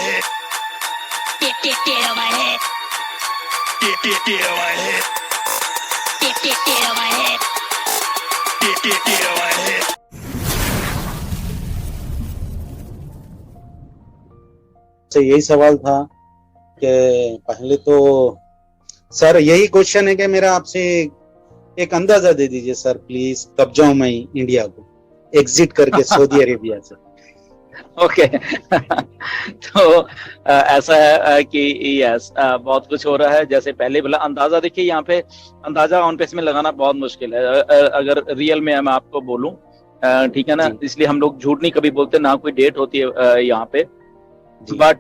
head. Get on my head. Get on my head. Get on my head. Get on my head. तो यही सवाल था कि पहले तो सर यही क्वेश्चन है कि मेरा आपसे एक अंदाजा दे दीजिए सर प्लीज, कब जाऊं मैं इंडिया को एग्जिट करके सऊदी अरेबिया से। ओके तो ऐसा है कि यस बहुत कुछ हो रहा है। जैसे पहले बोला अंदाजा, देखिए यहाँ पे अंदाजा ऑन पेस में लगाना बहुत मुश्किल है अगर रियल में मैं आपको बोलूं, ठीक है ना, इसलिए हम लोग झूठ नहीं कभी बोलते, ना कोई डेट होती है यहाँ पे, बट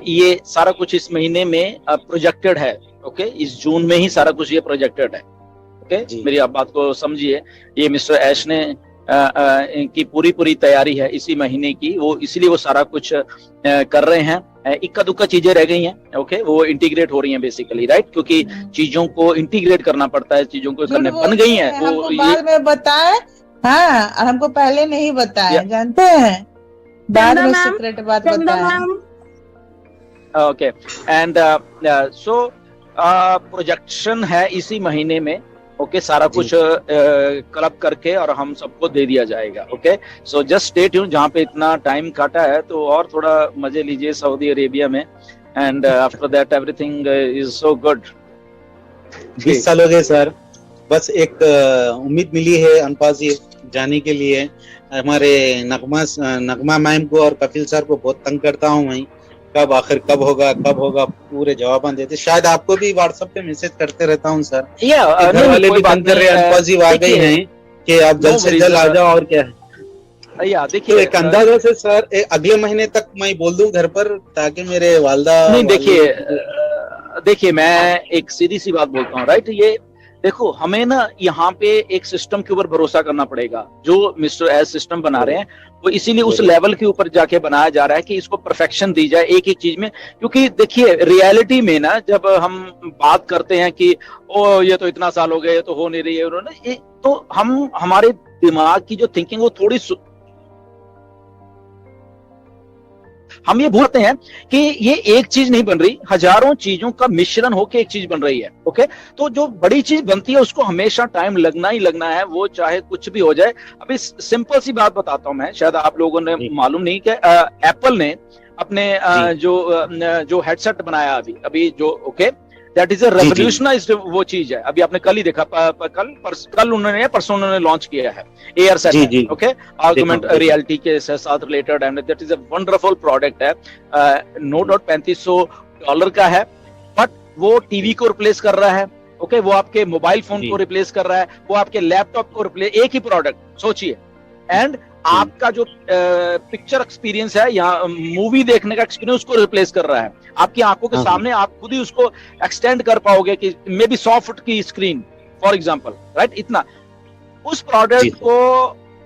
ये सारा कुछ इस महीने में प्रोजेक्टेड है। ओके, इस जून में ही सारा कुछ ये प्रोजेक्टेड है। ओके, मेरी आप बात को समझिए, ये मिस्टर ऐश ने की पूरी तैयारी है इसी महीने की, वो इसीलिए वो सारा कुछ कर रहे हैं। इक्का दुक्का चीजें रह गई हैं, ओके, वो इंटीग्रेट हो रही हैं बेसिकली, राइट, क्योंकि चीजों को इंटीग्रेट करना पड़ता है, चीजों को करने बन गई हैं वो बाद में बताए। हाँ, और हमको पहले नहीं बताया, जानते हैं, बाद में सीक्रेट बात बताया। ओके, एंड सो प्रोजेक्शन है इसी महीने में। ओके, सारा कुछ क्लब करके और हम सबको दे दिया जाएगा। Okay, so just stay tune, जहाँ पे इतना टाइम काटा है तो और थोड़ा मजे लीजिए सऊदी अरेबिया में, and after that everything is so good. 20 साल हो गए सर, बस एक उम्मीद मिली है अनपाजी जाने के लिए। हमारे नगमा मैम को और कपिल सर को बहुत तंग करता हूँ मैं, कब आखिर कब होगा पूरे जवाब देते। शायद आपको भी व्हाट्सएप पे मैसेज करते रहता हूँ सर, घर वाले भी तंग कर रहे हैं, अनपाजी आ गई हैं कि आप जल्द से जल्द आ जाओ। और क्या है या देखिए, तो एक अंदाजा से सर अगले महीने तक मैं बोल दूं घर पर, ताकि मेरे वालदा नहीं, देखिए मैं एक सीधी सी बात बोलता हूँ, राइट, ये देखो हमें ना यहाँ पे एक सिस्टम के ऊपर भरोसा करना पड़ेगा। जो मिस्टर एस सिस्टम बना रहे हैं वो इसीलिए उस लेवल के ऊपर जाके बनाया जा रहा है कि इसको परफेक्शन दी जाए एक एक चीज में। क्योंकि देखिए रियलिटी में ना जब हम बात करते हैं कि ओ ये तो इतना साल हो गए, तो हो नहीं रही है उन्होंने, तो हम हमारे दिमाग की जो थिंकिंग वो थोड़ी हम ये भूलते हैं कि ये एक चीज नहीं बन रही, हजारों चीजों का मिश्रण होकर एक चीज बन रही है। ओके, तो जो बड़ी चीज बनती है उसको हमेशा टाइम लगना ही लगना है, वो चाहे कुछ भी हो जाए। अभी सिंपल सी बात बताता हूं मैं, शायद आप लोगों ने मालूम नहीं कि एप्पल ने अपने जो हेडसेट बनाया अभी जो, ओके, दैट इज अ रेवोल्यूशनाइज्ड वो चीज है। अभी आपने कल ही देखा, परसों उन्होंने लॉन्च किया है air set, okay, argument reality के साथ related, and that is a wonderful product है। नो डाउट $3500 का है, बट वो टीवी को रिप्लेस कर रहा है। ओके, वो आपके मोबाइल फोन को रिप्लेस कर रहा है, वो आपके लैपटॉप को रिप्लेस, एक ही प्रोडक्ट सोचिए। एंड आपका जो पिक्चर एक्सपीरियंस है या मूवी देखने का एक्सपीरियंस, उसको रिप्लेस कर रहा है। आपकी आंखों के सामने आप खुद ही उसको एक्सटेंड कर पाओगे कि मे बी 100 फुट की स्क्रीन फॉर एग्जांपल, राइट, इतना उस प्रोडक्ट को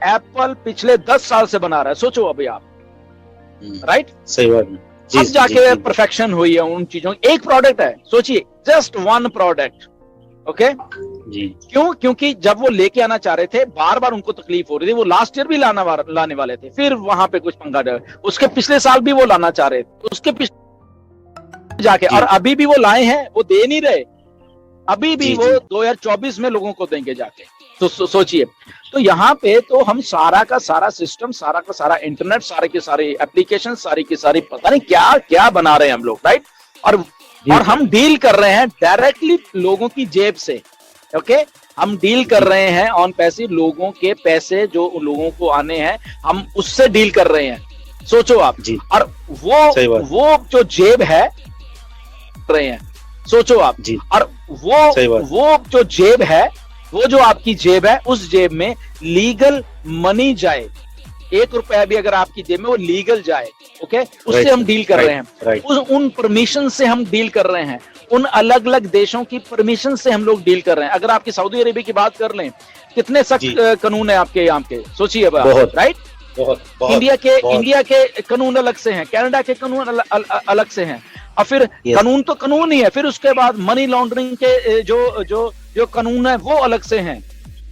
एप्पल पिछले 10 साल से बना रहा है। सोचो अभी आप, राइट, सही बात है, अब जाके परफेक्शन हुई है उन चीजों। एक प्रोडक्ट है, सोचिए, जस्ट वन प्रोडक्ट। ओके जी, क्यों? क्योंकि जब वो लेके आना चाह रहे थे, बार बार उनको तकलीफ हो रही थी। वो लास्ट ईयर भी लाने वाले थे, फिर वहां पे कुछ पंगा डर, उसके पिछले साल भी वो लाना चाह रहे थे, उसके पिछले जाके, और अभी भी वो लाए हैं, वो दे नहीं रहे, अभी भी वो 2024 में लोगों को देंगे जाके। तो सोचिए, तो यहाँ पे तो हम सारा का सारा सिस्टम, सारा का सारा इंटरनेट, सारे के सारे एप्लीकेशन, सारी की सारी पता नहीं क्या क्या बना रहे हैं हम लोग, राइट, और हम डील कर रहे हैं डायरेक्टली लोगों की जेब से। ओके, हम डील कर रहे हैं ऑन पैसे, लोगों के पैसे जो लोगों को आने हैं, हम उससे डील कर रहे हैं। सोचो आप जी, और वो जो जेब है रहे हैं, सोचो आप जी, और वो जो जेब है, वो जो आपकी जेब है, उस जेब में लीगल मनी जाए, 1 रुपया भी अगर आपकी जेब में वो लीगल जाए, ओके, उससे हम डील कर रहे हैं। उन परमिशन से हम डील कर रहे हैं, उन अलग अलग देशों की परमिशन से हम लोग डील कर रहे हैं। अगर आपकी सऊदी अरेबिया की बात कर लें, कितने सख्त कानून है आपके यहाँ के, सोचिए, राइट, इंडिया के कानून अलग से हैं, कनाडा के कानून अलग से हैं, और फिर कानून तो कानून ही है, फिर उसके बाद मनी लॉन्ड्रिंग के जो कानून है वो अलग से हैं।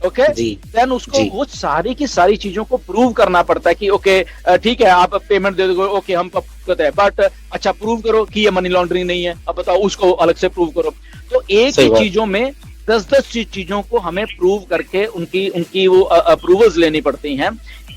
ओके, देन उसको वो सारी की सारी चीजों को प्रूव करना पड़ता है कि ओके ठीक है आप पेमेंट दे दोगे, ओके हम करते हैं, बट अच्छा प्रूव करो कि ये मनी लॉन्ड्रिंग नहीं है, अब बताओ उसको अलग से प्रूव करो। तो एक ही चीजों में 10-10 चीजों को हमें प्रूव करके उनकी वो अप्रूवल्स लेनी पड़ती हैं।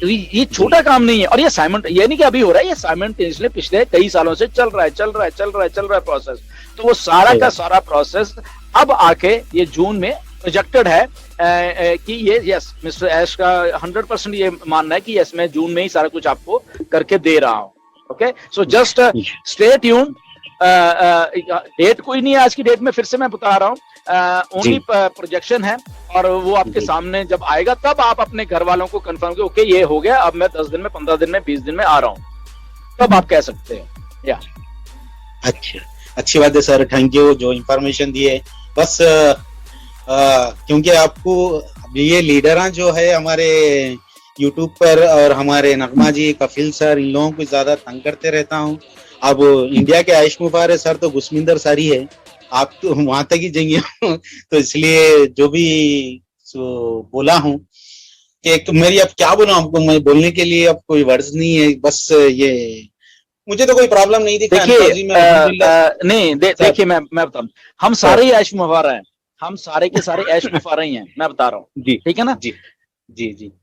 ये छोटा काम नहीं है, और ये नहीं कि अभी हो रहा है, ये साइमल्टेनियसली पिछले कई सालों से चल रहा है प्रोसेस। तो वो सारा का सारा प्रोसेस अब आके ये जून में प्रोजेक्टेड है कि ये यस मिस्टर ऐश का 100% ये मानना है कि यस मैं जून में ही सारा कुछ आपको करके दे रहा हूँ। Okay, so just stay tune. Date कोई नहीं है आज की डेट में, फिर से मैं बता रहा हूँ, ओनली प्रोजेक्शन है, और वो आपके सामने जब आएगा तब आप अपने घर वालों को कंफर्म कि ओके ये हो गया, अब मैं 10 दिन में, 15 दिन में, 20 दिन में आ रहा हूँ, तब आप कह सकते हैं। या अच्छा, अच्छी बात है सर, थैंक यू जो इंफॉर्मेशन दी है। बस क्योंकि आपको ये लीडर जो है हमारे यूट्यूब पर, और हमारे नगमा जी, कफिल सर, इन लोगों को ज्यादा तंग करते रहता हूँ। अब इंडिया के आयुष मुफारे सर तो गुस्मिंदर सर ही है, आप तो वहां तक ही जाएंगे तो इसलिए जो भी बोला हूँ कि मेरी अब क्या बोलूं आपको, मैं बोलने के लिए अब कोई वर्ड्स नहीं है। बस ये मुझे तो कोई प्रॉब्लम नहीं दिखा। देखिए मैं बताऊं, हम सारे ही ऐश मुफारा हैं, हम सारे के सारे ऐश मुफारा ही हैं, मैं बता रहा हूँ, ठीक है ना जी।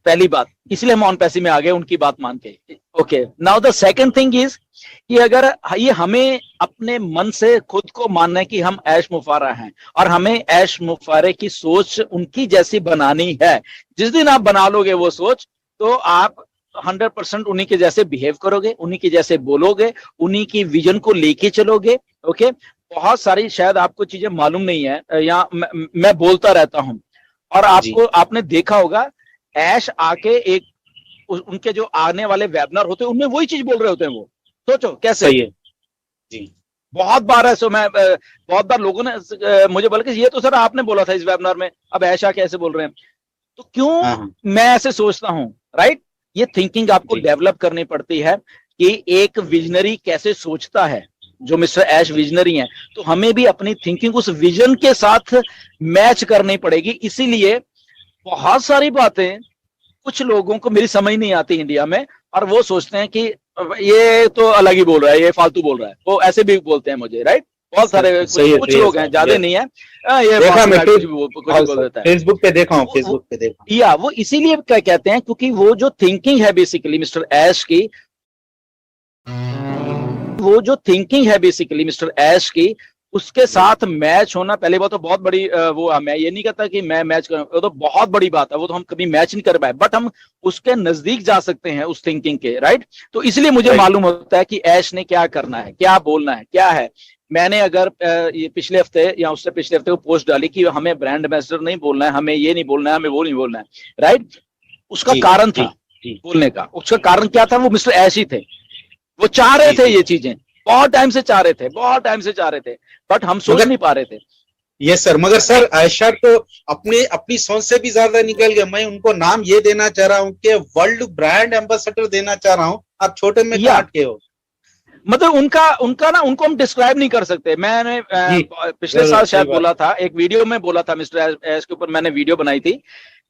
पहली बात, इसलिए हम ऑन पैसे में आ गए उनकी बात मान के। Okay, now the second thing is कि अगर ये हमें अपने मन से खुद को मानना है कि हम ऐश मुफारा हैं, और हमें ऐश मुफारे की सोच उनकी जैसी बनानी है। जिस दिन आप बना लोगे वो सोच, तो आप 100% उन्हीं के जैसे बिहेव करोगे, उन्हीं के जैसे बोलोगे, उन्हीं की विजन को लेके चलोगे। ओके, बहुत सारी शायद आपको चीजें मालूम नहीं है, या मैं बोलता रहता हूं, और आपने देखा होगा ऐश आके उनके जो आने वाले वेबिनार होते हैं उनमें वही चीज बोल रहे होते हैं। वो सोचो कैसे है जी। बहुत बार है, बहुत बार लोगों ने मुझे बोला कि ये तो सर आपने बोला था इस वेबिनार में, अब ऐशा कैसे बोल रहे हैं। तो क्यों मैं ऐसे सोचता हूं, राइट? ये थिंकिंग आपको डेवलप करनी पड़ती है कि एक विजनरी कैसे सोचता है। जो मिस्टर ऐश विजनरी हैं, तो हमें भी अपनी थिंकिंग उस विजन के साथ मैच करनी पड़ेगी। इसीलिए बहुत सारी बातें कुछ लोगों को मेरी समझ नहीं आती इंडिया में, और वो सोचते हैं कि ये तो अलग ही बोल रहा है, ये फालतू बोल रहा है, वो ऐसे भी बोलते हैं मुझे, राइट? बहुत सारे कुछ लोग हैं, ज्यादा नहीं है, ये फेसबुक पे देखा हूँ, फेसबुक पे देखा। या वो इसीलिए क्या कहते हैं, क्योंकि वो जो थिंकिंग है बेसिकली मिस्टर ऐश की, वो जो थिंकिंग है बेसिकली मिस्टर ऐश की, उसके साथ मैच होना पहले बात तो बहुत बड़ी वो, मैं ये नहीं कहता कि मैं मैच करूं, वो तो बहुत बड़ी बात है, वो तो हम कभी मैच नहीं कर पाए, बट हम उसके नजदीक जा सकते हैं उस थिंकिंग के, राइट? तो इसलिए मुझे मालूम होता है कि ऐश ने क्या करना है, क्या बोलना है, क्या है। मैंने अगर ये पिछले हफ्ते या उससे पिछले हफ्ते को पोस्ट डाली कि हमें ब्रांड एम्बेसडर नहीं बोलना है, हमें ये नहीं बोलना है, हमें वो नहीं बोलना है, राइट? उसका कारण था बोलने का, उसका कारण क्या था? वो मिस्टर ऐश ही थे, वो चाह रहे थे ये चीजें, बहुत टाइम से चाह रहे थे, बट हम सोच नहीं पा रहे थे। यस सर, मगर सर आयशा तो अपनी सोच से भी ज्यादा निकल गए। मैं उनको नाम ये देना चाह रहा हूँ कि वर्ल्ड ब्रांड एम्बेसडर देना चाह रहा हूँ, आप छोटे में काट के हो। मतलब उनका ना, उनको हम डिस्क्राइब नहीं कर सकते। मैंने पिछले साल शायद बोला था, एक वीडियो में बोला था मिस्टर ऐश के ऊपर, मैंने वीडियो बनाई थी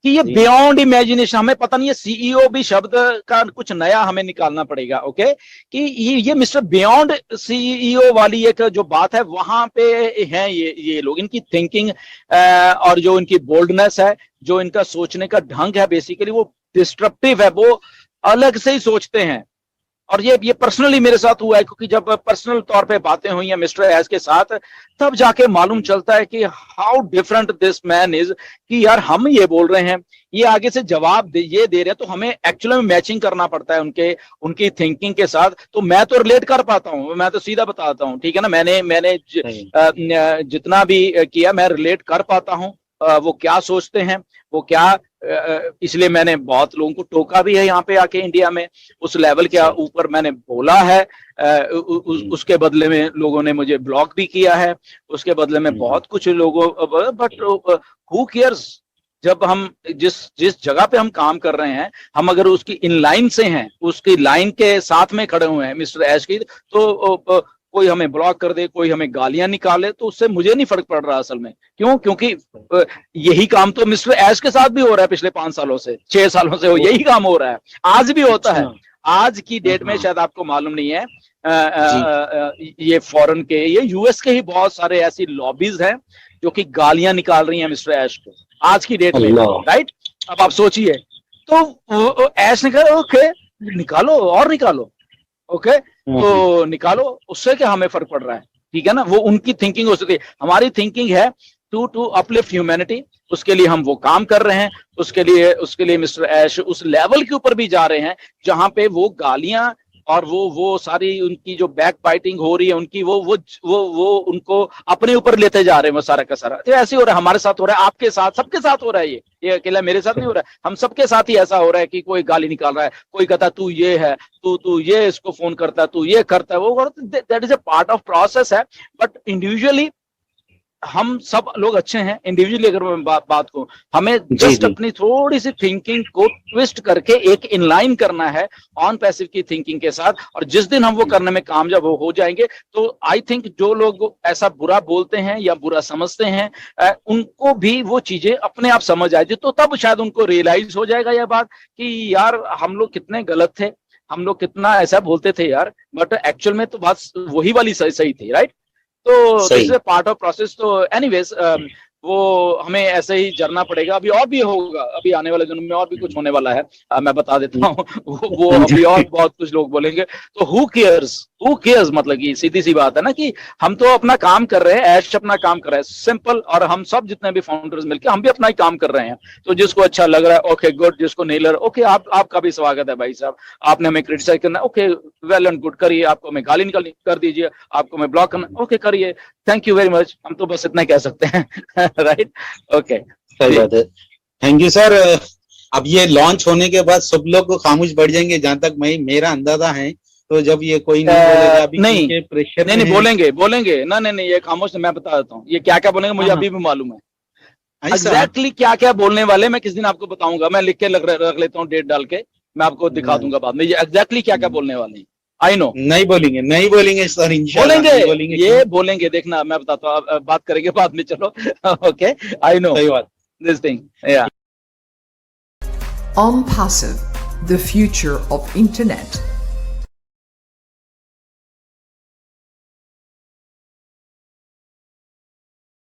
कि ये बियॉन्ड इमेजिनेशन, हमें पता नहीं है, सीईओ भी शब्द का कुछ नया हमें निकालना पड़ेगा। ओके, कि ये मिस्टर बियॉन्ड सीईओ वाली एक जो बात है, वहां पे है ये लोग, इनकी थिंकिंग और जो इनकी बोल्डनेस है, जो इनका सोचने का ढंग है, बेसिकली वो डिस्ट्रप्टिव है, वो अलग से ही सोचते हैं। और ये पर्सनली मेरे साथ हुआ है, क्योंकि जब पर्सनल तौर पे बातें हुई हैं मिस्टर ऐश के साथ, तब जाके मालूम चलता है कि how different this man is. कि यार हम ये बोल रहे हैं, ये आगे से जवाब ये दे रहे हैं, तो हमें एक्चुअली में मैचिंग करना पड़ता है उनकी थिंकिंग के साथ। तो मैं तो रिलेट कर पाता हूँ, मैं तो सीधा बताता हूँ, ठीक है ना? मैंने जितना भी किया, मैं रिलेट कर पाता हूँ वो क्या सोचते हैं, वो क्या, इसलिए मैंने बहुत लोगों को टोका भी है यहाँ पे आके इंडिया में, उस लेवल के ऊपर मैंने बोला है। उसके बदले में लोगों ने मुझे ब्लॉक भी किया है, उसके बदले में बहुत कुछ लोगों, बट हु केयर्स? जब हम जिस जगह पे हम काम कर रहे हैं, हम अगर उसकी इन लाइन से हैं, उसकी लाइन के साथ में खड़े हुए हैं मिस्टर ऐश की, तो कोई हमें ब्लॉक कर दे, कोई हमें गालियां निकाले, तो उससे मुझे नहीं फर्क पड़ रहा असल में। क्यों? क्योंकि यही काम तो मिस्टर ऐश के साथ भी हो रहा है पिछले 5 सालों से, 6 सालों से यही काम हो रहा है, आज भी होता है। आज की डेट में शायद आपको मालूम नहीं है, ये फॉरेन के, ये यूएस के ही बहुत सारे ऐसी लॉबीज हैं जो कि गालियां निकाल रही हैं मिस्टर ऐश को आज की डेट में, राइट? अब आप सोचिए, तो ऐश ने कहा ओके निकालो और निकालो, ओके तो निकालो, उससे क्या हमें फर्क पड़ रहा है, ठीक है ना? वो उनकी थिंकिंग हो सकती है, हमारी थिंकिंग है टू अपलिफ्ट ह्यूमैनिटी, उसके लिए हम वो काम कर रहे हैं, उसके लिए मिस्टर ऐश उस लेवल के ऊपर भी जा रहे हैं जहां पे वो गालियां और वो सारी उनकी जो बैक बाइटिंग हो रही है उनकी, वो उनको अपने ऊपर लेते जा रहे हैं, वो सारा का सारा। तो ऐसे हो रहा है, हमारे साथ हो रहा है, आपके साथ, सबके साथ हो रहा है, ये अकेला मेरे साथ नहीं हो रहा है, हम सबके साथ ही ऐसा हो रहा है कि कोई गाली निकाल रहा है, कोई कहता है तू ये है, तू ये इसको फोन करता है, तू ये करता है, वो, that is a part of process है। बट इंडिविजुअली हम सब लोग अच्छे हैं, इंडिविजुअली अगर मैं बात को, हमें जस्ट अपनी थोड़ी सी थिंकिंग को ट्विस्ट करके एक इनलाइन करना है ऑन पैसिव की थिंकिंग के साथ, और जिस दिन हम वो करने में कामयाब हो जाएंगे, तो आई थिंक जो लोग ऐसा बुरा बोलते हैं या बुरा समझते हैं, उनको भी वो चीजें अपने आप समझ आएगी, तो तब शायद उनको रियलाइज हो जाएगा यह बात कि यार हम लोग कितने गलत थे, हम लोग कितना ऐसा बोलते थे यार, बट एक्चुअल में तो बात वही वाली सही थी, राइट? तो this is part of process. तो एनीवेज वो हमें ऐसे ही जरना पड़ेगा, अभी और भी होगा, अभी आने वाले दिनों में और भी कुछ होने वाला है, मैं बता देता हूँ वो अभी और बहुत कुछ लोग बोलेंगे, तो हु केयर्स मतलब कि सीधी सी बात है ना कि हम तो अपना काम कर रहे हैं, ऐश अपना काम कर रहा है, सिंपल, और हम सब जितने भी फाउंडर्स मिलकर हम भी अपना ही काम कर रहे हैं, तो जिसको अच्छा लग रहा है ओके गुड, जिसको नहीं लग रहा ओके, आपका भी स्वागत है भाई साहब, आपने हमें क्रिटिसाइज करना ओके वेल एंड गुड, करिए, आपको हमें गाली निकालनी कर दीजिए, आपको हमें ब्लॉक करना ओके करिए, थैंक यू वेरी मच, हम तो बस इतना कह सकते हैं राइट? ओके, सही बात है, थैंक यू सर। अब ये लॉन्च होने के बाद सब लोग को खामोश बढ़ जाएंगे, जहां तक मेरा अंदाजा है, तो जब ये कोई नहीं बोलेगा अभी, नहीं प्रेशर नहीं बोलेंगे ना, नहीं ये खामोश, मैं बता देता हूँ ये क्या क्या बोलेंगे, मुझे अभी भी मालूम है एग्जैक्टली क्या क्या बोलने वाले, मैं किस दिन आपको बताऊंगा, मैं लिख के रख लेता हूँ, डेट डाल के मैं आपको दिखा दूंगा बाद में, ये एग्जैक्टली क्या क्या बोलने वाले हैं। आई नो नहीं बोलेंगे सर, इंशाल्लाह बोलेंगे, ये बोलेंगे, देखना मैं बताता हूँ, बात करेंगे बाद में, चलो okay, I know this thing, या OnPassive, the future of internet.